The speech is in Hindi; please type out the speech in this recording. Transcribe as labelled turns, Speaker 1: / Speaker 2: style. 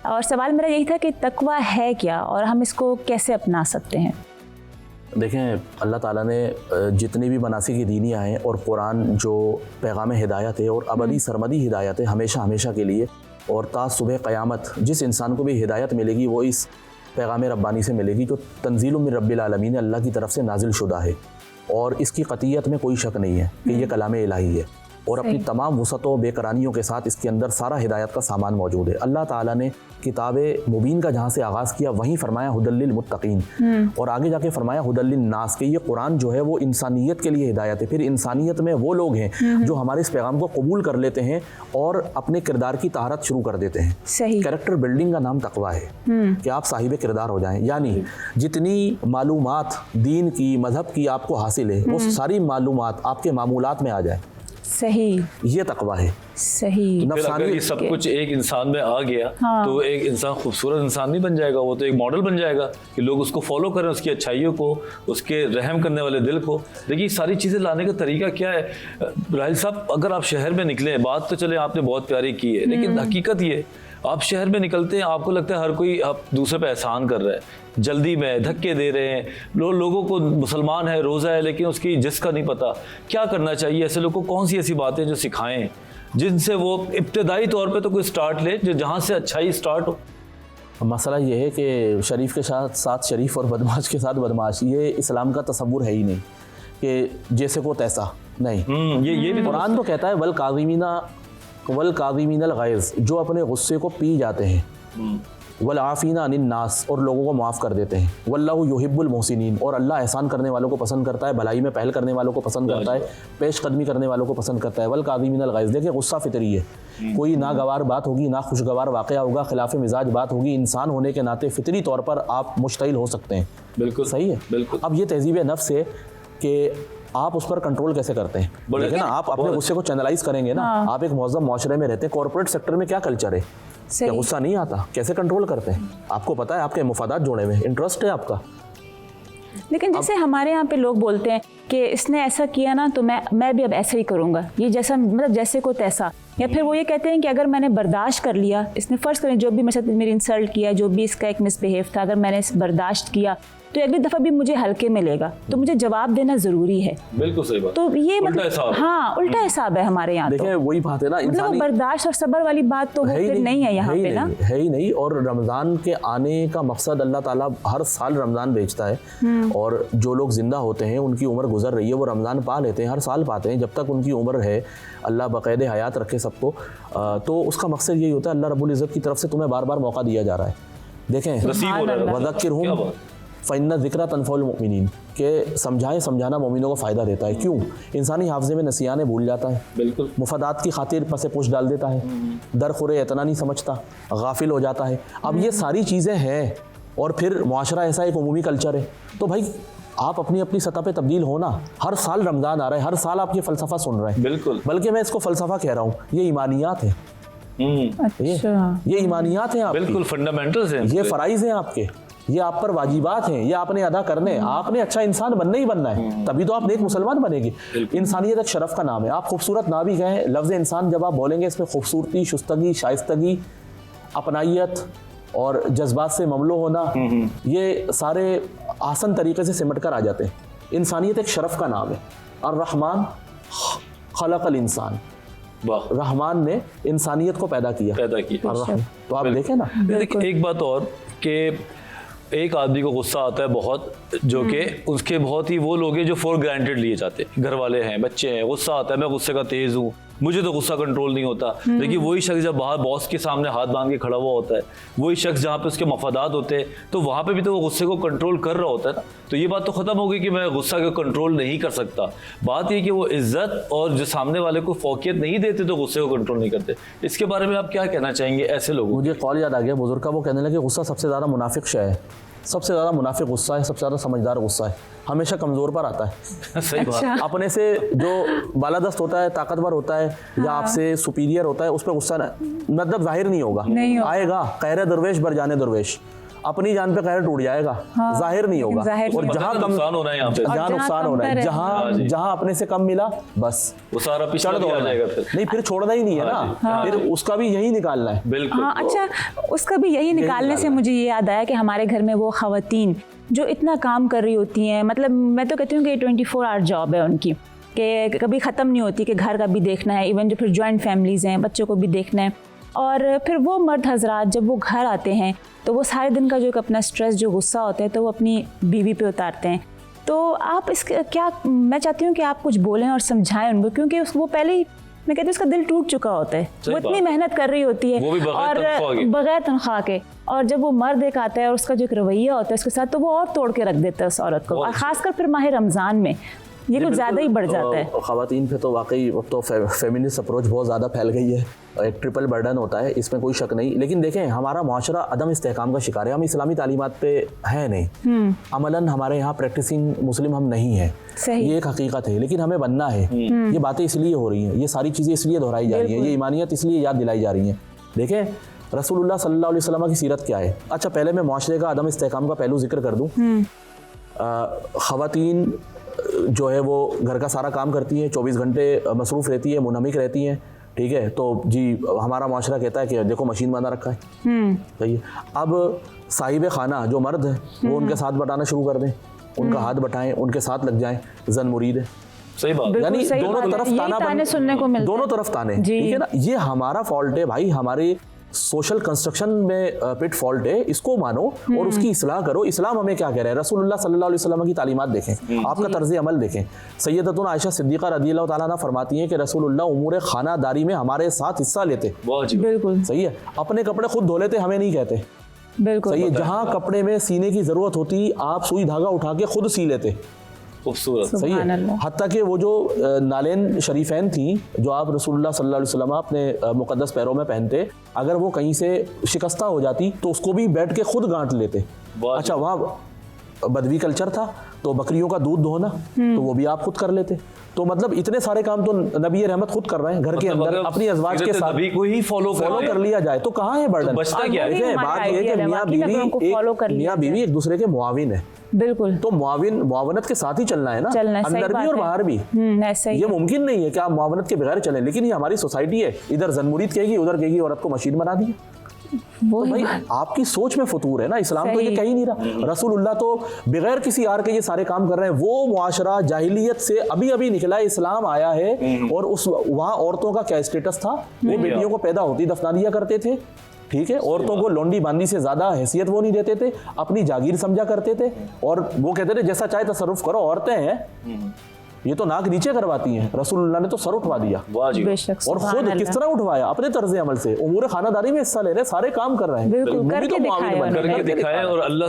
Speaker 1: और सवाल मेरा यही था कि तकवा है क्या और हम इसको कैसे अपना सकते हैं?
Speaker 2: देखें, अल्लाह ताला ने जितनी भी मनासिक दीनियाँ हैं और कुरान जो पैगाम हिदायत है और अबदी सरमदी हिदायत है हमेशा हमेशा के लिए, और ता सुबह क़यामत जिस इंसान को भी हिदायत मिलेगी वो इस पैगाम रब्बानी से मिलेगी जो तंज़ील मिन रब्बिल आलमीन अल्लाह की तरफ से नाजिल शुदा है, और इसकी क़तियत में कोई शक नहीं है कि ये कलाम इलाही है, और अपनी तमाम वसअतों बेकरानियों के साथ इसके अंदर सारा हिदायत का सामान मौजूद है। अल्लाह ताला ने किताब मुबीन का जहाँ से आगाज़ किया वहीं फरमाया हुदल लिल मुत्तकीन, और आगे जाके फरमाया हुदल लिन नास, कि ये कुरान जो है वो इंसानियत के लिए हिदायत है। फिर इंसानियत में वो लोग हैं जो हमारे इस पैगाम को कबूल कर लेते हैं और अपने किरदार की तहारत शुरू कर देते हैं।
Speaker 1: सही।
Speaker 2: कैरेक्टर बिल्डिंग का नाम तकवा है कि आप साहिब किरदार हो जाएं, यानी जितनी मालूमात दीन की मजहब की आपको हासिल है वो सारी मालूमात आपके मामूलात में आ जाए।
Speaker 1: सही,
Speaker 2: ये तकवा है।
Speaker 1: सही।
Speaker 3: फिर अगर ये सब कुछ एक इंसान में आ गया तो एक इंसान खूबसूरत इंसान नहीं बन जाएगा, वो तो एक मॉडल बन जाएगा कि लोग उसको फॉलो करें, उसकी अच्छाइयों को, उसके रहम करने वाले दिल को। देखिए सारी चीज़ें लाने का तरीका क्या है राहिल साहब, अगर आप शहर में निकले, बात तो चले आपने बहुत प्यारी की है, लेकिन हकीकत ये आप शहर में निकलते हैं, आपको लगता है हर कोई आप दूसरे पे एहसान कर रहा है, जल्दी में धक्के दे रहे हैं, लोगों को मुसलमान है, रोज़ा है, लेकिन उसकी जिसका नहीं पता। क्या करना चाहिए ऐसे लोगों को? कौन सी ऐसी बातें जो सिखाएं जिनसे वो इब्तदाई तौर पे तो कोई स्टार्ट ले, जो जहाँ से अच्छाई स्टार्ट हो?
Speaker 2: मसला ये है कि शरीफ के साथ शरीफ और बदमाश के साथ बदमाश, ये इस्लाम का तसव्वुर है ही नहीं कि जैसे को तैसा नहीं।
Speaker 3: ये भी
Speaker 2: कुरान तो कहता है वल काज़िमीनल गैज़, जो अपने गुस्से को पी जाते हैं, वल आफ़ीना अनिन नास, और लोगों को माफ़ कर देते हैं, वल्लाहु युहिब्बुल मोहसिनीन, और अल्लाह एहसान करने वालों को पसंद करता है, भलाई में पहल करने वालों को पसंद करता है, पेश कदमी करने वालों को पसंद करता है। वल काज़िमीनल गैज़, देखिए गुस्सा फितरी है, कोई नागवार बात होगी, ना खुशगवार वाक़या होगा, खिलाफ मिजाज बात होगी, इंसान होने के नाते फितरी तौर पर आप मुश्तइल हो सकते हैं।
Speaker 3: बिल्कुल
Speaker 2: सही है,
Speaker 3: बिल्कुल।
Speaker 2: अब ये तहज़ीब नफ्स है कि आप उस पर कंट्रोल कैसे करते हैं। देखिए ना, आप अपने गुस्से को चैनलाइज करेंगे ना, आप एक मौजूद माशरे में रहते हैं, कॉर्पोरेट सेक्टर में क्या कल्चर है, क्या गुस्सा नहीं आता, कैसे कंट्रोल करते हैं? आपको पता है, आपके मुफादात जुड़े हुए, इंटरेस्ट है आपका।
Speaker 1: लेकिन जैसे हमारे यहाँ पे लोग बोलते हैं कि इसने ऐसा किया ना तो मैं भी अब ऐसा ही करूँगा, ये जैसा मतलब जैसे को तैसा, या फिर वो ये कहते हैं कि अगर मैंने बर्दाश्त कर लिया, इसने फ़र्ज़ करें जो भी मेरे साथ मेरी इंसल्ट किया, जो भी इसका एक मिसबिहेव था, अगर मैंने इस बर्दाश्त किया तो अगली दफ़ा भी मुझे हल्के में लेगा, तो मुझे जवाब देना ज़रूरी है।
Speaker 3: बिल्कुल सही बात।
Speaker 1: तो ये
Speaker 3: उल्टा
Speaker 1: मतलब
Speaker 3: हिसाब।
Speaker 1: हाँ, उल्टा हिसाब है हमारे यहाँ।
Speaker 2: देखिए वही बात है ना,
Speaker 1: मतलब बर्दाश्त और सब्र वाली बात तो फिर नहीं है यहाँ पे ना,
Speaker 2: है ही नहीं। और रमज़ान के आने का मकसद अल्लाह ताला हर साल रमज़ान भेजता है, और जो लोग ज़िंदा होते हैं उनकी उम्र गुजर रही है, वो रमज़ान पा लेते हैं, हर साल पाते हैं, जब तक उनकी उम्र है, अल्लाह बक़ैद हयात रखे सबको, तो उसका मकसद यही होता है, अल्लाह रब्बुल इज़्ज़त की तरफ से तुम्हें बार बार मौका दिया जा रहा है। देखें, वज़क्किरहुम फ़इन्ना ज़िक्रा तनफ़उल मुमिनीन, के समझाना मोमिनों को फ़ायदा देता है। क्यों? इंसानी हाफ़ज़े में नसियाने भूल जाता है, बिल्कुल, मुफादात की खातिर पसे पुश डाल देता है, दरखुरे इतना नहीं समझता, गाफिल हो जाता है। अब ये सारी चीज़ें हैं, और फिर मुआशरा ऐसा एक उमूमी कल्चर है, तो भाई आप अपनी अपनी सतह पे तब्दील होना। हर साल रमज़ान आ रहा है, हर साल आप ये फ़लसफ़ा सुन रहे हैं, बिल्कुल, बल्कि मैं इसको फ़लसफ़ा कह रहा हूँ, ये ईमानियात है।
Speaker 1: अच्छा,
Speaker 2: ये ईमानियात हैं आपकी,
Speaker 3: बिल्कुल फंडामेंटल्स हैं,
Speaker 2: ये फ़राइज़ हैं आपके, ये आप पर वाजिबात हैं, ये आपने अदा करने। आपने अच्छा इंसान बनना ही बनना है, तभी तो आप नेक मुसलमान बनेंगे। इंसानियत एक शरफ का नाम है, आप खूबसूरत ना भी कहें, लफ्ज़ इंसान जब आप बोलेंगे इसमें खूबसूरती, शुस्तगी, शाइस्तगी, अपनाइयत और जज्बात से ममलो होना, ये सारे आसान तरीके से सिमट कर आ जाते हैं। इंसानियत एक शरफ का नाम है। अर्रहमान खलक़ल इंसान, रहमान ने इंसानियत को पैदा किया। तो आप देखें ना,
Speaker 3: एक बात और कि एक आदमी को गुस्सा आता है बहुत, जो कि उसके बहुत ही वो लोग हैं जो फॉर ग्रांटेड लिए जाते हैं, घर वाले हैं, बच्चे हैं, गुस्सा आता है, मैं गुस्से का तेज हूँ, मुझे तो गुस्सा कंट्रोल नहीं होता। लेकिन वही शख्स जब बाहर बॉस के सामने हाथ बांध के खड़ा हुआ होता है, वही शख्स जहाँ पे उसके मफादात होते हैं, तो वहाँ पे भी तो वो गुस्से को कंट्रोल कर रहा होता है ना। तो ये बात तो ख़त्म हो गई कि मैं गुस्सा को कंट्रोल नहीं कर सकता। बात ये कि वो इज्जत और जो सामने वाले को फौकियत नहीं देते तो गुस्से को कंट्रोल नहीं करते। इसके बारे में आप क्या कहना चाहेंगे ऐसे लोगों?
Speaker 2: मुझे कॉल याद आ गया बुजुर्ग का, वो कहने लगे गुस्सा सबसे ज़्यादा मुनाफिक शय है, सबसे ज़्यादा मुनाफिक गुस्सा है, सबसे ज़्यादा समझदार गुस्सा है, हमेशा कमज़ोर पर आता है।
Speaker 3: सही बात।
Speaker 2: अपने से जो बालादस्त होता है, ताकतवर होता है, या आपसे सुपीरियर होता है, उस पर गुस्सा मतलब जाहिर नहीं होगा, आएगा कहरे दरवेश बर जाने दरवेश। अपनी जान पे कहर टूट जाएगा, जाहिर नहीं होगा।
Speaker 1: जाहिर
Speaker 2: और
Speaker 1: नहीं
Speaker 2: जहाँ कम
Speaker 3: नुकसान होना है यहाँ पे,
Speaker 2: जहाँ नुकसान होना है, जहाँ अपने से कम मिला बस
Speaker 3: वो सारा पिछड़
Speaker 2: दौड़ना
Speaker 3: जाएगा
Speaker 2: है।
Speaker 3: फिर।
Speaker 2: नहीं, फिर छोड़ना ही नहीं है ना, फिर उसका भी यही निकालना है।
Speaker 3: बिल्कुल।
Speaker 1: हाँ, अच्छा, उसका भी यही निकालने से मुझे ये याद आया कि हमारे घर में वो ख़वातीन जो इतना काम कर रही होती हैं, मतलब मैं तो कहती हूँ कि 24 आवर जॉब है उनकी, कि कभी ख़त्म नहीं होती, कि घर का भी देखना है, इवन जो फिर जॉइंट फैमिलीज़ हैं, बच्चों को भी देखना है। और फिर वो मर्द हजरात जब वो घर आते हैं तो वो सारे दिन का जो एक अपना स्ट्रेस, जो गुस्सा होता है, तो वो अपनी बीवी पे उतारते हैं। तो आप इसके क्या, मैं चाहती हूँ कि आप कुछ बोलें और समझाएं उनको, क्योंकि वो पहले ही, मैं कहती हूँ, उसका दिल टूट चुका होता है। वो इतनी मेहनत कर रही होती है,
Speaker 3: वो भी
Speaker 1: बगैर तनख्वाह के, और जब वो मर्द एक आता है और उसका जो एक रवैया होता है उसके साथ, तो वो और तोड़ के रख देता है उस औरत को। और ख़ासकर फिर माह रमज़ान में ये कुछ ज़्यादा ही बढ़ जाता है।
Speaker 2: ख़वातीन पे तो वाकई अब तो फेमिनिस्ट अप्रोच बहुत ज़्यादा फैल गई है, एक ट्रिपल बर्डन होता है, इसमें कोई शक नहीं। लेकिन देखें, हमारा माशरा अदम इस्तेहकाम का शिकार है, हम इस्लामी तालीमात पे है नहीं, अमलन हमारे यहाँ प्रैक्टिसिंग मुस्लिम हम नहीं है, ये एक हकीकत है। लेकिन हमें बनना है। ये बातें इसलिए हो रही हैं, ये सारी चीज़ें इसलिए दोहराई जा रही हैं, ये ईमानियत इसलिए याद दिलाई जा रही हैं। देखें, रसूलुल्लाह सल्लल्लाहु अलैहि वसल्लम की सीरत क्या है। अच्छा, पहले मैं माशरे का अदम इस्तेहकाम का पहलू जिक्र कर दूँ। ख़वातीन जो है वो घर का सारा काम करती हैं, 24 घंटे मसरूफ़ रहती है, मुनहमिक रहती हैं, ठीक है। तो जी हमारा माशरा कहता है कि देखो मशीन बना रखा है, सही है। अब साहिब खाना जो मर्द है वो उनके साथ बटाना शुरू कर दें, उनका हाथ बटाएं, उनके साथ लग जाएं, जन मुरीद है।
Speaker 3: सही बात,
Speaker 2: यानी दोनों तरफ ताने
Speaker 1: सुनने को मिलते हैं,
Speaker 2: दोनों तरफ ताने, ठीक है ना। ये हमारा फॉल्ट है भाई, हमारे सोशल कंस्ट्रक्शन में पिट फॉल्ट है, इसको मानो और उसकी इस्लाह करो। इस्लाम हमें क्या कह रहा है, रसूलुल्लाह सल्लल्लाहु अलैहि वसल्लम की तालीमात देखें, आपका तर्ज अमल देखें। सैयदतुना आयशा सिद्दीक़ा रज़ियल्लाहु ताला अन्हा फरमाती हैं कि रसूलुल्लाह उमूर खानादारी में हमारे साथ हिस्सा लेते,
Speaker 1: बिल्कुल
Speaker 2: सही है। अपने कपड़े खुद धो लेते, हमें नहीं कहते,
Speaker 1: बिल्कुल
Speaker 2: सही है। जहाँ कपड़े में सीने की ज़रूरत होती, आप सुई धागा उठा के खुद सी लेते,
Speaker 3: खूबसूरत,
Speaker 2: सही है। हत्ता कि वो जो नालेन शरीफैन थी जो आप रसूलुल्लाह सल्लल्लाहु अलैहि वसल्लम अपने मुक़द्दस पैरों में पहनते, अगर वो कहीं से शिकस्ता हो जाती तो उसको भी बैठ के खुद गांठ लेते। अच्छा, वहाँ बदवी कल्चर था तो बकरियों का दूध धोना तो वो भी आप खुद कर लेते। तो मतलब इतने सारे काम तो नबी रहमत खुद कर रहे हैं घर के अंदर, अपनी अज़वाज के साथ
Speaker 3: नबी को ही फॉलो
Speaker 2: कर लिया जाए तो कहाँ है बर्डन।
Speaker 3: बचता क्या है?
Speaker 2: बात ये है कि मियाँ बीवी एक दूसरे के मुआविन है,
Speaker 1: बिल्कुल।
Speaker 2: तो मुआवनत के साथ ही चलना है ना, अंदर भी और बाहर भी।
Speaker 1: ऐसा ही
Speaker 2: ये मुमकिन नहीं है कि आप मुआवनत के बगैर चलें, लेकिन ये हमारी सोसाइटी है, इधर जनमुरीद कहेगी, उधर कहेगी औरत को मशीन बना दी। तो भाई आपकी सोच में फतूर है ना, इस्लाम तो ये कह ही नहीं रहा। रसूलुल्लाह तो बगैर किसी आर के ये सारे काम कर रहे हैं। वो मुआशरा जाहिलियत से अभी अभी निकला है, इस्लाम आया है, और उस वहाँ औरतों का क्या स्टेटस था, वो बेटियों को पैदा होती दफना दिया करते थे, ठीक है। औरतों को लौंडी बांदी से ज्यादा हैसियत वो नहीं देते थे, अपनी जागीर समझा करते थे, और वो कहते थे जैसा चाहे तसर्रुफ करो, औरतें हैं ये तो नाक नीचे करवाती हैं। रसूलुल्लाह ने तो सर उठवा दिया, और खुद किस तरह उठवाया, अपने तर्ज अमल से उमूर खानादारी में हिस्सा ले रहे, सारे काम कर रहे हैं,
Speaker 1: करके दिखाया और अल्लाह